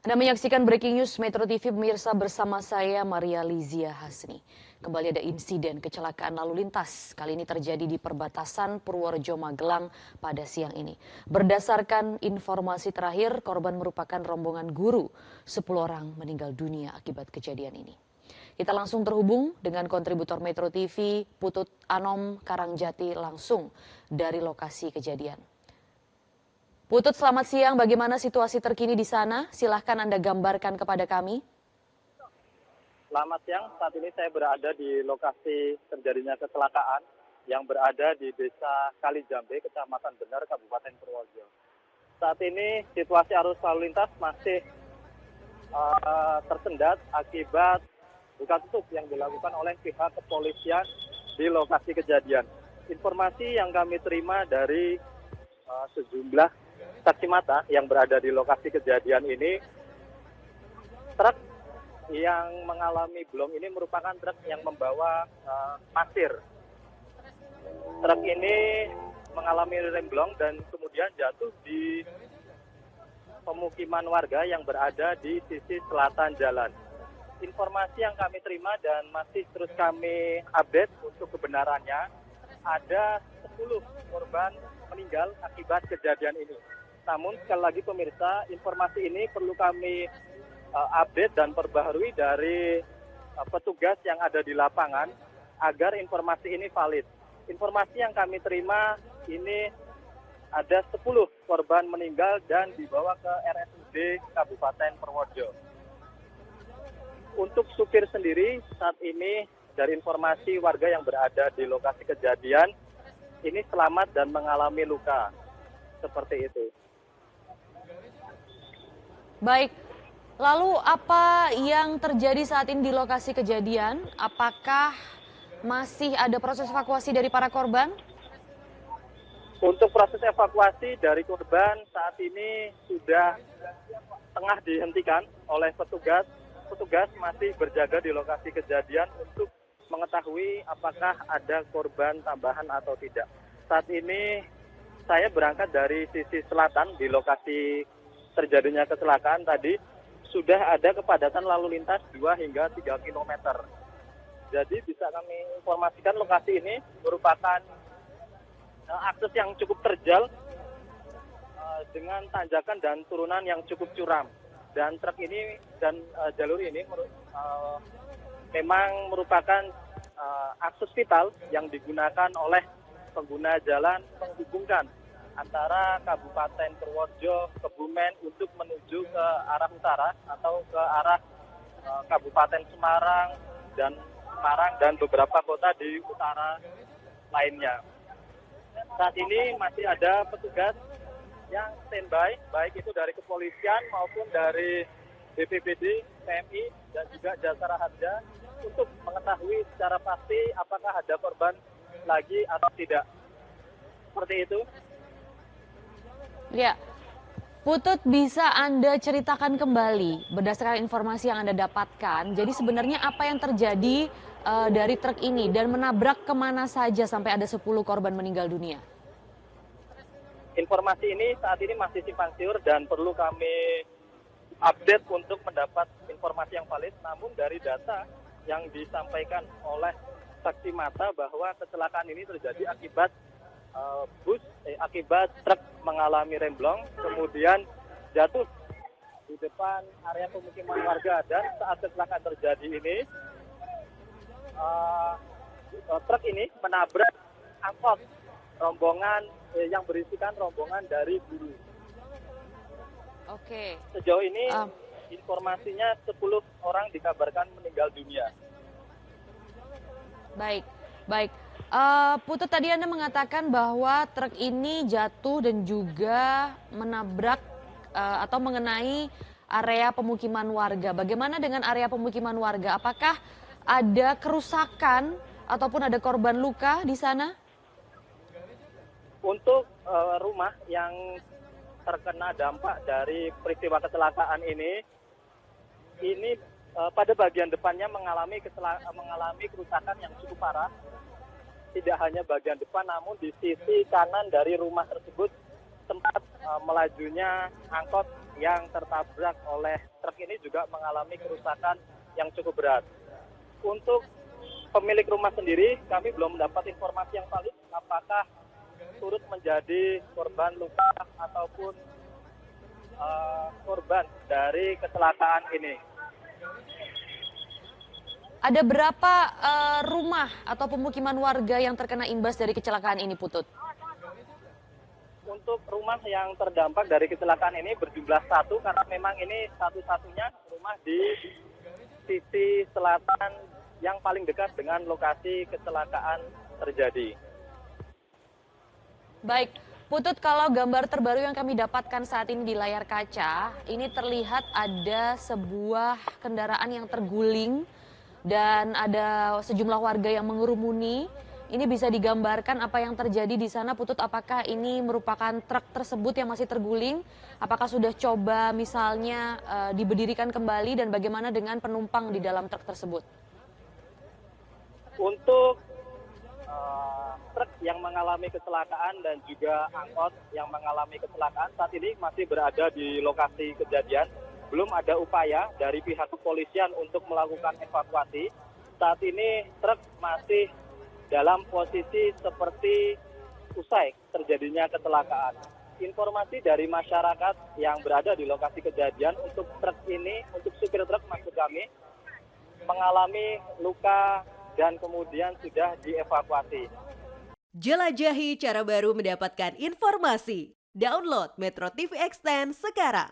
Anda menyaksikan Breaking News Metro TV pemirsa bersama saya Maria Lizia Hasni. Kembali ada insiden kecelakaan lalu lintas. Kali ini terjadi di perbatasan Purworejo Magelang pada siang ini. Berdasarkan informasi terakhir, korban merupakan rombongan guru. 10 orang meninggal dunia akibat kejadian ini. Kita langsung terhubung dengan kontributor Metro TV Putut Anom Karangjati langsung dari lokasi kejadian. Putut, selamat siang. Bagaimana situasi terkini di sana? Silahkan Anda gambarkan kepada kami. Selamat siang. Saat ini saya berada di lokasi terjadinya kecelakaan yang berada di Desa Kalijambe, Kecamatan Benar, Kabupaten Purworejo. Saat ini situasi arus lalu lintas masih tersendat akibat buka tutup yang dilakukan oleh pihak kepolisian di lokasi kejadian. Informasi yang kami terima dari sejumlah saksi mata yang berada di lokasi kejadian ini, truk yang mengalami blong ini merupakan truk yang membawa pasir. Truk ini mengalami remblong dan kemudian jatuh di pemukiman warga yang berada di sisi selatan jalan. Informasi yang kami terima dan masih terus kami update untuk kebenarannya, ada 10 korban meninggal akibat kejadian ini. Namun sekali lagi pemirsa, informasi ini perlu kami update dan perbaharui dari petugas yang ada di lapangan agar informasi ini valid. Informasi yang kami terima ini ada 10 korban meninggal dan dibawa ke RSUD Kabupaten Purworejo. Untuk supir sendiri saat ini dari informasi warga yang berada di lokasi kejadian ini selamat dan mengalami luka. Seperti itu. Baik, lalu apa yang terjadi saat ini di lokasi kejadian? Apakah masih ada proses evakuasi dari para korban? Untuk proses evakuasi dari korban saat ini sudah tengah dihentikan oleh petugas. Petugas masih berjaga di lokasi kejadian untuk mengetahui apakah ada korban tambahan atau tidak. Saat ini saya berangkat dari sisi selatan di lokasi terjadinya kecelakaan tadi, sudah ada kepadatan lalu lintas 2 hingga 3 km. Jadi bisa kami informasikan lokasi ini merupakan akses yang cukup terjal dengan tanjakan dan turunan yang cukup curam. Dan truk ini dan jalur ini memang merupakan akses vital yang digunakan oleh pengguna jalan menghubungkan antara Kabupaten Purworejo, Kebumen untuk menuju ke arah utara atau ke arah Kabupaten Semarang dan beberapa kota di utara lainnya. Saat ini masih ada petugas yang standby, baik itu dari kepolisian maupun dari BPBD, PMI, dan juga Jasara Harja untuk mengetahui secara pasti apakah ada korban lagi atau tidak. Seperti itu. Ya, Putut, bisa Anda ceritakan kembali berdasarkan informasi yang Anda dapatkan. Jadi sebenarnya apa yang terjadi dari truk ini dan menabrak kemana saja sampai ada 10 korban meninggal dunia? Informasi ini saat ini masih simpang siur dan perlu kami update untuk mendapat informasi yang valid. Namun dari data yang disampaikan oleh saksi mata bahwa kecelakaan ini terjadi akibat akibat truk mengalami remblong, kemudian jatuh di depan area pemukiman warga. Dan saat kecelakaan terjadi ini, truk ini menabrak angkot rombongan yang berisikan rombongan dari guru. Oke. Sejauh ini informasinya 10 orang dikabarkan meninggal dunia. Baik, baik. Putut, tadi Anda mengatakan bahwa truk ini jatuh dan juga menabrak atau mengenai area pemukiman warga. Bagaimana dengan area pemukiman warga? Apakah ada kerusakan ataupun ada korban luka di sana? Untuk rumah yang terkena dampak dari peristiwa kecelakaan ini pada bagian depannya mengalami kerusakan yang cukup parah. Tidak hanya bagian depan, namun di sisi kanan dari rumah tersebut tempat melajunya angkot yang tertabrak oleh truk ini juga mengalami kerusakan yang cukup berat. Untuk pemilik rumah sendiri, kami belum mendapat informasi yang valid apakah turut menjadi korban luka ataupun korban dari kecelakaan ini. Ada berapa rumah atau pemukiman warga yang terkena imbas dari kecelakaan ini, Putut? Untuk rumah yang terdampak dari kecelakaan ini berjumlah 1 karena memang ini satu-satunya rumah di sisi selatan yang paling dekat dengan lokasi kecelakaan terjadi. Baik, Putut, kalau gambar terbaru yang kami dapatkan saat ini di layar kaca, ini terlihat ada sebuah kendaraan yang terguling dan ada sejumlah warga yang mengerumuni. Ini bisa digambarkan apa yang terjadi di sana, Putut. Apakah ini merupakan truk tersebut yang masih terguling? Apakah sudah coba misalnya diberdirikan kembali dan bagaimana dengan penumpang di dalam truk tersebut? Untuk truk yang mengalami kecelakaan dan juga angkot yang mengalami kecelakaan saat ini masih berada di lokasi kejadian. Belum ada upaya dari pihak kepolisian untuk melakukan evakuasi. Saat ini truk masih dalam posisi seperti usai terjadinya kecelakaan. Informasi dari masyarakat yang berada di lokasi kejadian untuk truk ini, untuk supir truk maksud kami, mengalami luka dan kemudian sudah dievakuasi. Jelajahi cara baru mendapatkan informasi. Download Metro TV Extend sekarang.